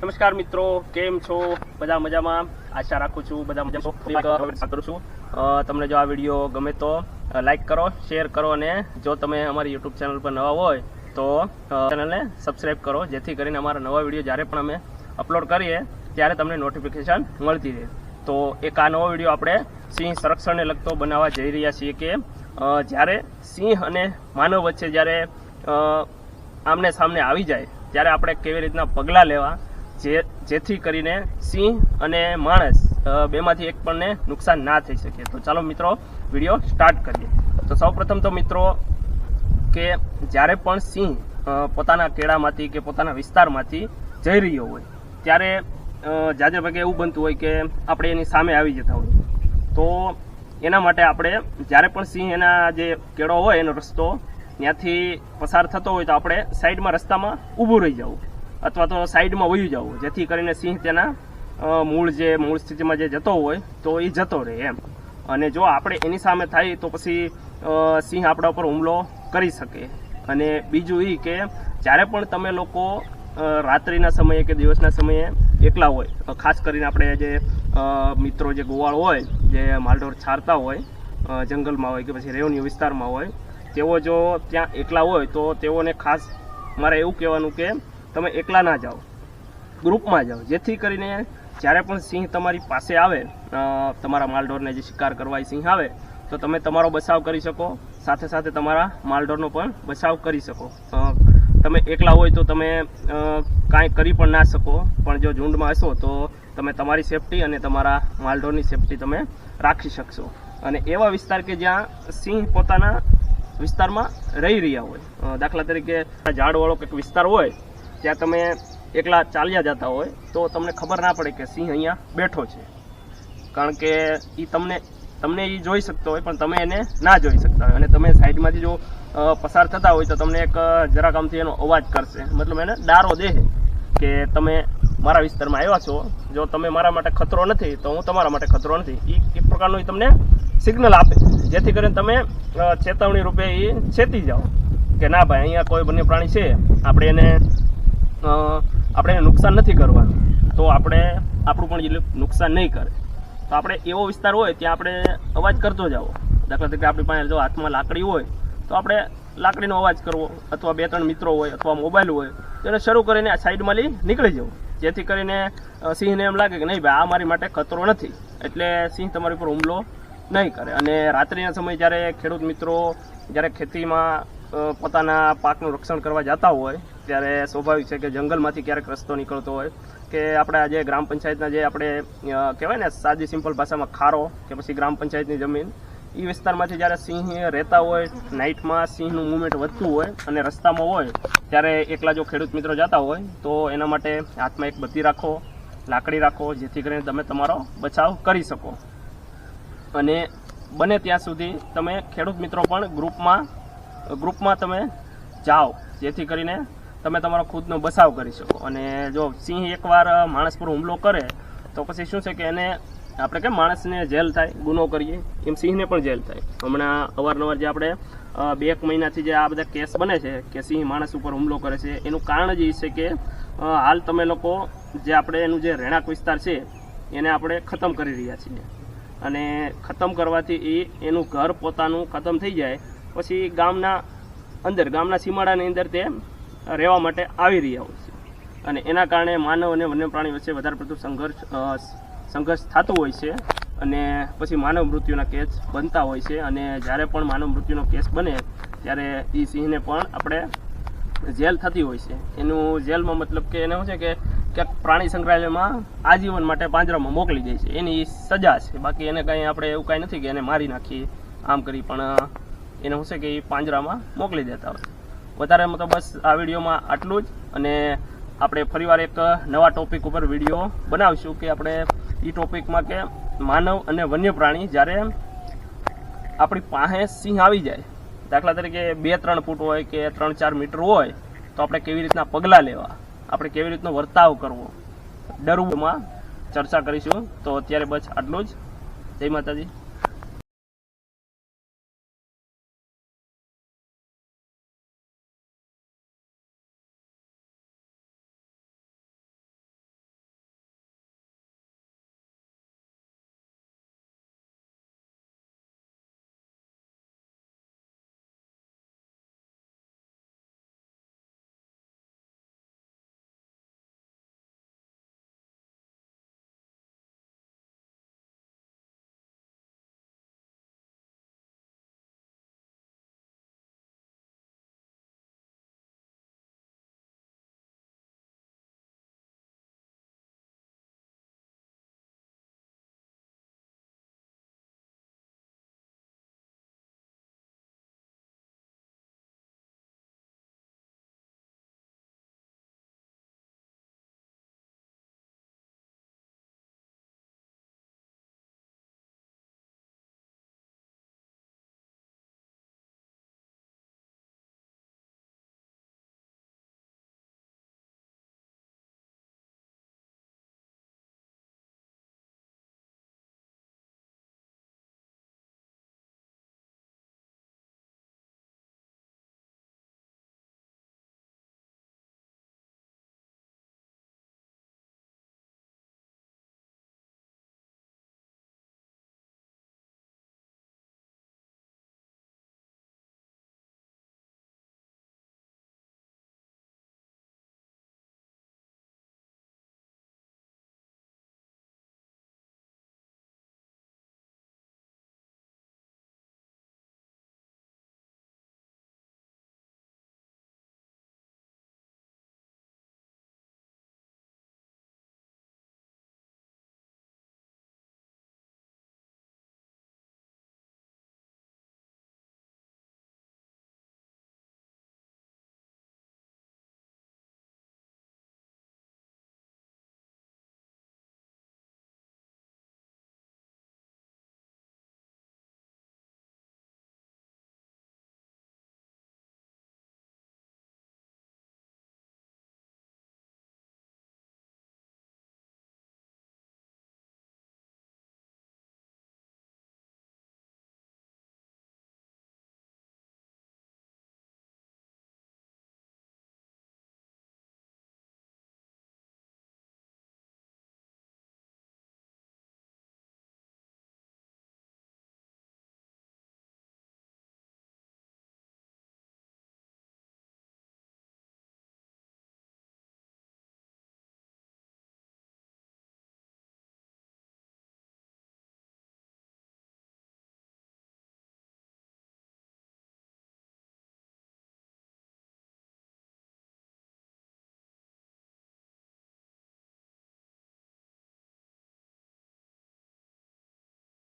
નમસ્કાર મિત્રો, કેમ છો? બધા મજામાં? આશા રાખું છું બધા મજામાં કરું છું. તમને જો આ વિડીયો ગમે તો લાઈક કરો, શેર કરો અને જો તમે અમારી યુટ્યુબ ચેનલ પર નવા હોય તો ચેનલને સબસ્ક્રાઈબ કરો, જેથી કરીને અમારા નવા વિડીયો જ્યારે પણ અમે અપલોડ કરીએ ત્યારે તમને નોટિફિકેશન મળતી રહે. તો એક આ નવો વિડીયો આપણે સિંહ સંરક્ષણને લગતો બનાવવા જઈ રહ્યા છીએ કે જ્યારે સિંહ અને માનવ વચ્ચે જ્યારે આમને સામને આવી જાય ત્યારે આપણે કેવી રીતના પગલાં લેવા જેથી કરીને સિંહ અને માણસ બેમાંથી એક પણને નુકસાન ના થઈ શકે. તો ચાલો મિત્રો વિડીયો સ્ટાર્ટ કરીએ. તો સૌપ્રથમ તો મિત્રો કે જ્યારે પણ સિંહ પોતાના કેળામાંથી કે પોતાના વિસ્તારમાંથી જઈ રહ્યો હોય ત્યારે જાજે ભાગે એવું બનતું હોય કે આપણે એની સામે આવી જતા હોય. તો એના માટે આપણે જ્યારે પણ સિંહ એના જે કેળો હોય એનો રસ્તો ત્યાંથી પસાર થતો હોય તો આપણે સાઈડમાં રસ્તામાં ઊભું રહી જવું અથવા તો સાઈડમાં વયું જવું, જેથી કરીને સિંહ તેના મૂળ સ્થિતિમાં જે જતો હોય તો એ જતો રહે એમ. અને જો આપણે એની સામે થાય તો પછી સિંહ આપણા ઉપર હુમલો કરી શકે. અને બીજું એ કે જ્યારે પણ તમે લોકો રાત્રિના સમયે કે દિવસના સમયે એકલા હોય, ખાસ કરીને આપણે જે મિત્રો જે ગોવાળ હોય, જે માલઢોર છારતા હોય જંગલમાં હોય કે પછી રેવન્યુ વિસ્તારમાં હોય, તેઓ જો ત્યાં એકલા હોય તો તેઓને ખાસ મારે એવું કહેવાનું કે તમે એકલા ના જાઓ, ગ્રુપમાં જાઓ, જેથી કરીને જ્યારે પણ સિંહ તમારી પાસે આવે, તમારા માલઢોરને જે શિકાર કરવા સિંહ આવે તો તમે તમારો બચાવ કરી શકો, સાથે સાથે તમારા માલઢોરનો પણ બચાવ કરી શકો. તમે એકલા હોય તો તમે કાંઈ કરી પણ ના શકો, પણ જો ઝુંડમાં હશો તો તમે તમારી સેફટી અને તમારા માલઢોરની સેફટી તમે રાખી શકશો. અને એવા વિસ્તાર કે જ્યાં સિંહ પોતાના વિસ્તારમાં રહી રહ્યા હોય, દાખલા તરીકે ઝાડવાળો કંઈક વિસ્તાર હોય ત્યાં તમે એકલા ચાલ્યા જતા હોય તો તમને ખબર ના પડે કે સિંહ અહીંયા બેઠો છે, કારણ કે એ તમને એ જોઈ શકતો હોય પણ તમે એને ના જોઈ શકતા હોય. અને તમે સાઈડમાંથી જો પસાર થતા હોય તો તમને એક જરાક આમથી એનો અવાજ કરશે, મતલબ એને ડારો દે કે તમે મારા વિસ્તારમાં આવ્યા છો, જો તમે મારા માટે ખતરો નથી તો હું તમારા માટે ખતરો નથી. એ એક પ્રકારનું તમને સિગ્નલ આપે, જેથી કરીને તમે ચેતવણી રૂપે એ ચેતી જાઓ કે ના ભાઈ અહીંયા કોઈ વન્ય પ્રાણી છે, આપણે એને નુકસાન નથી કરવાનું, તો આપણું પણ નુકસાન નહીં કરે. તો આપણે એવો વિસ્તાર હોય ત્યાં આપણે અવાજ કરતો જાઓ. દાખલા તરીકે આપણી પાસે જો હાથમાં લાકડી હોય તો આપણે લાકડીનો અવાજ કરવો, અથવા 2-3 મિત્રો હોય અથવા મોબાઈલ હોય તો એને શરૂ કરીને આ સાઈડમાં નીકળી જવું, જેથી કરીને સિંહને એમ લાગે કે નહીં ભાઈ આ મારી માટે ખતરો નથી, એટલે સિંહ તમારી ઉપર હુમલો નહીં કરે. અને રાત્રિના સમયે જ્યારે ખેડૂત મિત્રો જ્યારે ખેતીમાં પોતાના પાકનું રક્ષણ કરવા જતા હોય ત્યારે સ્વાભાવિક છે કે જંગલમાંથી ક્યારેક રસ્તો નીકળતો હોય કે આપણા જે ગ્રામ પંચાયતના જે આપણે કહેવાય ને સાદી સિમ્પલ ભાષામાં ખારો કે પછી ગ્રામ પંચાયતની જમીન, એ વિસ્તારમાંથી જ્યારે સિંહ રહેતા હોય, નાઇટમાં સિંહનું મૂવમેન્ટ વધતું હોય અને રસ્તામાં હોય ત્યારે એકલા જો ખેડૂત મિત્રો જતા હોય તો એના માટે હાથમાં એક બત્તી રાખો, લાકડી રાખો, જેથી કરીને તમે તમારો બચાવ કરી શકો. અને બને ત્યાં સુધી તમે ખેડૂત મિત્રો પણ ગ્રુપમાં તમે જાઓ, જેથી કરીને તમે તમારો ખુદનો બચાવ કરી શકો. અને જો સિંહ એકવાર માણસ પર હુમલો કરે તો પછી શું છે કે એને આપણે કેમ માણસને જેલ થાય, ગુનો કરીએ, એમ સિંહને પણ જેલ થાય. હમણાં અવારનવાર જે આપણે 2 મહિનાથી જે આ બધા કેસ બને છે કે સિંહ માણસ ઉપર હુમલો કરે છે, એનું કારણ જ એ છે કે હાલ તમે લોકો જે આપણે એનું જે રહેણાંક વિસ્તાર છે એને આપણે ખતમ કરી રહ્યા છીએ. અને ખતમ કરવાથી એનું ઘર પોતાનું ખતમ થઈ જાય પછી ગામના સીમાડાની અંદર તે રહેવા માટે આવી રહ્યા હોય છે. અને એના કારણે માનવ અને વન્ય પ્રાણી વચ્ચે વધારે પડતું સંઘર્ષ થતું હોય છે અને પછી માનવ મૃત્યુના કેસ બનતા હોય છે. અને જ્યારે પણ માનવ મૃત્યુનો કેસ બને ત્યારે એ સિંહને પણ આપણે જેલ થતી હોય છે. એનું જેલમાં મતલબ કે એને શું છે કે ક્યાંક પ્રાણી સંગ્રહાલયમાં આજીવન માટે પાંજરામાં મોકલી દે છે, એની સજા છે. બાકી એને કંઈ આપણે એવું કાંઈ નથી કે એને મારી નાખીએ આમ કરી, પણ એને શું છે કે એ પાંજરામાં મોકલી દેતા હોય. વધારેમાં તો બસ આ વિડીયોમાં આટલું જ. અને આપણે ફરીવાર એક નવા ટોપિક ઉપર વિડીયો બનાવીશું કે આપણે એ ટોપિકમાં કે માનવ અને વન્ય પ્રાણી જ્યારે આપણી પાસે સિંહ આવી જાય, દાખલા તરીકે 2-3 ફૂટ હોય કે 3-4 મીટર હોય તો આપણે કેવી રીતના પગલાં લેવા, આપણે કેવી રીતનો વર્તાવ કરવો, ડરવુંમાં ચર્ચા કરીશું. તો અત્યારે બસ આટલું જ. જય માતાજી.